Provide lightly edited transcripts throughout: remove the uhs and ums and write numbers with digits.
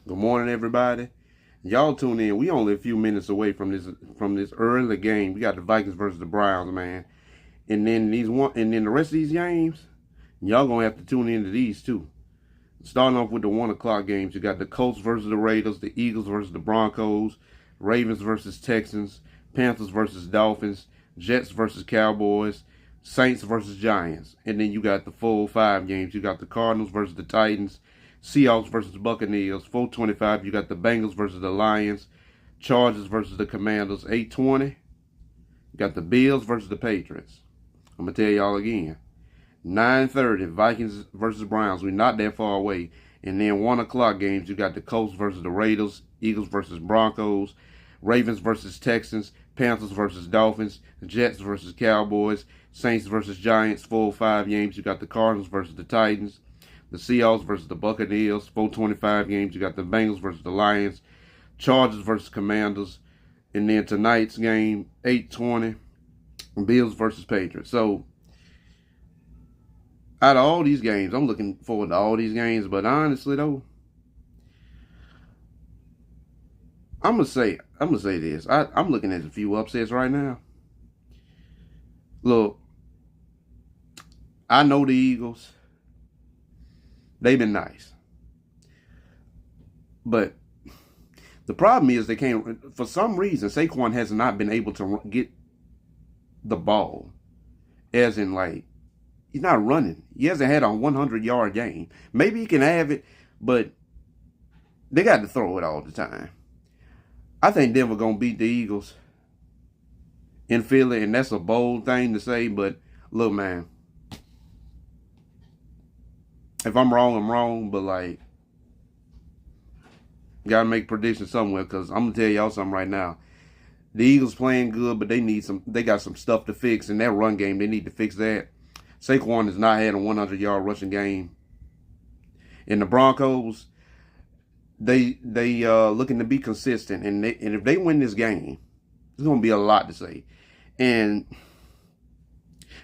Good morning, everybody. Y'all tune in. We only a few minutes away from this early game. We got the Vikings versus the Browns, man. And then the rest of these games, y'all gonna have to tune into these too. Starting off with the 1 o'clock games, you got the Colts versus the Raiders, the Eagles versus the Broncos, Ravens versus Texans, Panthers versus Dolphins, Jets versus Cowboys, Saints versus Giants. And then you got the full 5 games. You got the Cardinals versus the Titans, Seahawks versus Buccaneers. 4:25, you got the Bengals versus the Lions, Chargers versus the Commanders. 8:20, you got the Bills versus the Patriots. I'm gonna tell y'all again. 9:30, Vikings versus Browns. We're not that far away. And then 1 o'clock games, you got the Colts versus the Raiders, Eagles versus Broncos, Ravens versus Texans, Panthers versus Dolphins, Jets versus Cowboys, Saints versus Giants. 4 5 games, you got the Cardinals versus the Titans, the Seahawks versus the Buccaneers. 4:25 games, you got the Bengals versus the Lions, Chargers versus Commanders. And then tonight's game, 8:20, Bills versus Patriots. So out of all these games, I'm looking forward to all these games. But honestly, though, I'm gonna say this. I'm looking at a few upsets right now. Look, I know the Eagles. They've been nice, but the problem is they can't. For some reason, Saquon has not been able to get the ball, as in like he's not running. He hasn't had a 100-yard game. Maybe he can have it, but they got to throw it all the time. I think Denver gonna beat the Eagles in Philly, and that's a bold thing to say. But look, man, if I'm wrong, I'm wrong. But like, gotta make predictions somewhere. Cause I'm gonna tell y'all something right now. The Eagles playing good, but they got some stuff to fix in that run game. They need to fix that. Saquon has not had a 100-yard rushing game. And the Broncos, they looking to be consistent, and if they win this game, there's gonna be a lot to say. And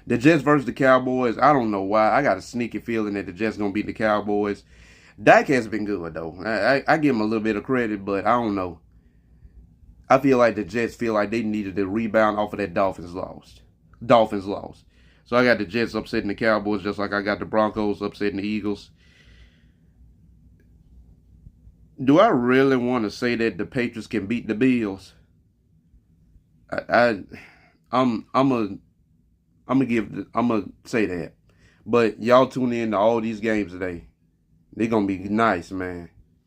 the Jets versus the Cowboys, I don't know why. I got a sneaky feeling that the Jets gonna beat the Cowboys. Dak has been good though. I give him a little bit of credit, but I don't know. I feel like the Jets feel like they needed to rebound off of that Dolphins loss. So I got the Jets upsetting the Cowboys just like I got the Broncos upsetting the Eagles. Do I really want to say that the Patriots can beat the Bills? I'm gonna say that. But y'all tune in to all these games today. They're gonna be nice, man.